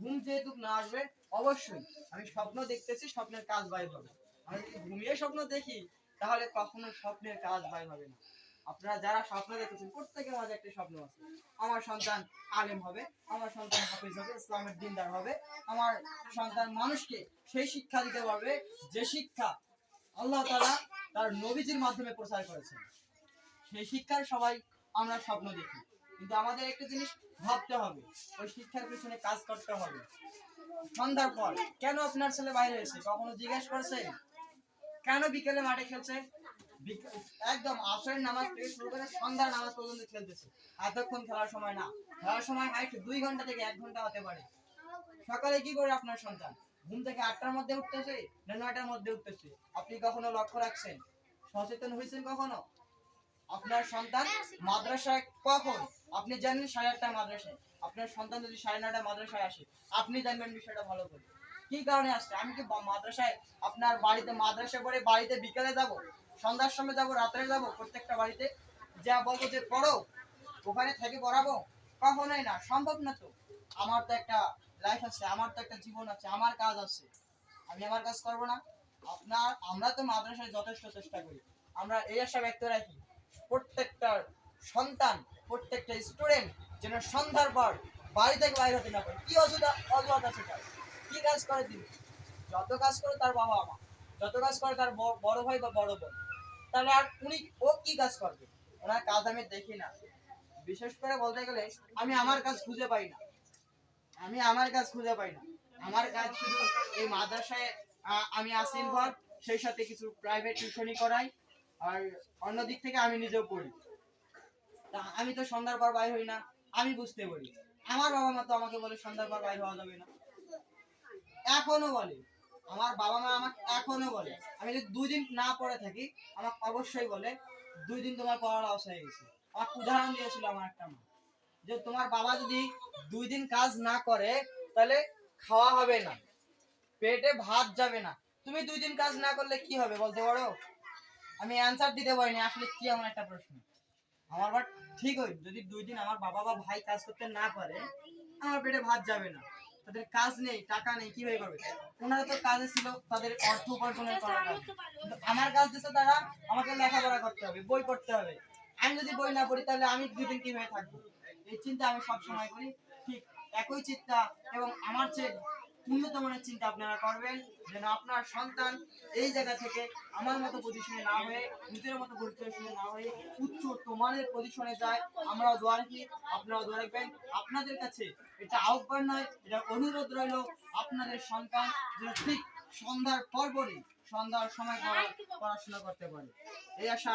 ঘুম যেহেতু না আসবে, অবশ্যই আমি স্বপ্ন দেখতেছি, স্বপ্নের কাজ বাইর হবে। আমি যদি ঘুমিয়ে স্বপ্ন দেখি, তাহলে কখনো স্বপ্নের কাজ বাইর হবে না। আপনারা যারা স্বপ্ন দেখেছেন, প্রত্যেকের মাঝে একটা স্বপ্ন আছে। আমার সন্তান আলেম হবে, আমার সন্তান হাফেজ হবে, ইসলামের দিনদার হবে, আমার সন্তান মানুষকে সেই শিক্ষা দিতে পারবে যে শিক্ষা আল্লাহ তাআলা তার নবীজির মাধ্যমে প্রচার করেছেন। সেই শিক্ষার সবাই আমরা স্বপ্ন দেখি, কিন্তু আমাদের একটা জিনিস ভাবতে হবে, ওই শিক্ষার পিছনে কাজ করতে হবে। সন্ধ্যার পর কেন আপনার ছেলে বাইরে এসে কখনো জিজ্ঞেস করছে কেন বিকেলে মাঠে খেলছে? একদম আসরের নামাজ থেকে শুরু করে সন্ধ্যার নামাজ পর্যন্ত খেলতেছে। এতক্ষণ খেলার সময় না, খেলার সময় হাইট 2 ঘন্টা থেকে 1 ঘন্টা হতে পারে। সকালে কি করে আপনার সন্তান? ঘুম থেকে 8টার মধ্যে উঠতেছে না 9টার মধ্যে উঠতেছে? আপনি কখনো লক্ষ্য রাখছেন? সচেতন হয়েছেন কখনো? আপনার সন্তান মাদ্রাসায় কখন? আপনি জানেন 8:30টায় মাদ্রাসায়। আপনার সন্তান যদি 9:30টায় মাদ্রাসায় আসে, আপনি জানবেন বিষয়টা ভালো করে। কি কারণে আসছে? আমি কি মাদ্রাসায় আপনার বাড়িতে মাদ্রাসায় পড়ে বাড়িতে বিকেলে যাব, সন্ধ্যার সময় যাব, রাত্রে যাব, প্রত্যেকটা বাড়িতে যা বলবো যে পড়ো, ওখানে থেকে পড়াবো? কখনোই না, সম্ভব না তো। আমার তো একটা লাইফ আছে, আমার তো একটা জীবন আছে, আমার কাজ আছে। আমি আমার কাজ করব না? আমরা তো মাদ্রাসায় যথেষ্ট চেষ্টা করি। আমরা এই আশা ব্যক্ত রাখি প্রত্যেকটা সন্তান, প্রত্যেকটা স্টুডেন্ট যেন সন্ধ্যার পর বাড়ি থেকে বাইরে হতে না পারে। কি অজুহাত আছে তার? কি কাজ করে তিনি? যত কাজ করে তার বাবা মা, যত কাজ করে তার বড় ভাই বা বড় বোন, তাহলে আর ও কি কাজ করবে? ওনার কাজ আমি দেখি না। বিশেষ করে বলতে গেলে আমি আমার কাজ খুঁজে পাই না। আমার কাজ শুধু এই মাদ্রাসায় আমি আসি ইনভলভ, সেই সাথে কিছু প্রাইভেট টিউশনি করাই, আর অন্য দিক থেকে আমি নিজেও পড়ি। তা আমি তো সন্ধ্যার পর বাইর হই না, আমি বুঝতে পারি। আমার বাবা মা তো আমাকে বলে সন্ধ্যার পর বাইর হওয়া যাবে না, এখনো বলে। আমার বাবা মা আমাকে এখনো বলে, আমি যদি 2 দিন না পড়ে থাকি, আমাকে অবশ্যই বলে 2 দিন তোমার পড়া লস হয়ে গেছে। আমাকে উদাহরণ দিয়েছিল আমার একটা মা, যে তোমার বাবা যদি 2 দিন কাজ না করে, তাহলে খাওয়া হবে না, পেটে ভাত যাবে না। তুমি 2 দিন কাজ না করলে কি হবে বলতে পারো? আমি অ্যানসার দিতে পারিনি আসলে কি এমন একটা প্রশ্ন। আমার বাট ঠিক হই, যদি 2 দিন আমার বাবা বা ভাই কাজ করতে না পারে, আমার পেটে ভাত যাবে না। তাদের কাজ নেই, টাকা নেই, কিভাবে করবে? ওনারা তো কাজে ছিল তাদের অর্থ উপার্জনের করার কাজ, কিন্তু আমার কাজ দিচ্ছে তারা আমাকে লেখাপড়া করতে হবে, বই পড়তে হবে। আমি যদি বই না পড়ি, তাহলে আমি 2 দিন কিভাবে থাকবো? এই চিন্তা আমি সব সময় করি। ঠিক একই চিন্তা এবং আমার চেয়ে উন্নত মানের চিন্তা আপনারা করবেন, যেন আপনার সন্তান এই জায়গা থেকে আমার মতো পজিশনে না হয়ে, নিজের মতো পজিশনে না হয়ে উচ্চ মানের পজিশনে যায়। আমরাও দোয়া রাখি, আপনারাও দোয়া রাখবেন। আপনাদের কাছে এটা আহ্বান নয়, এটা অনুরোধ রইল, আপনাদের সন্তান যেন ঠিক সন্ধ্যার পরপরই, সন্ধ্যার সময় পড়াশোনা করতে পারে, এই আশা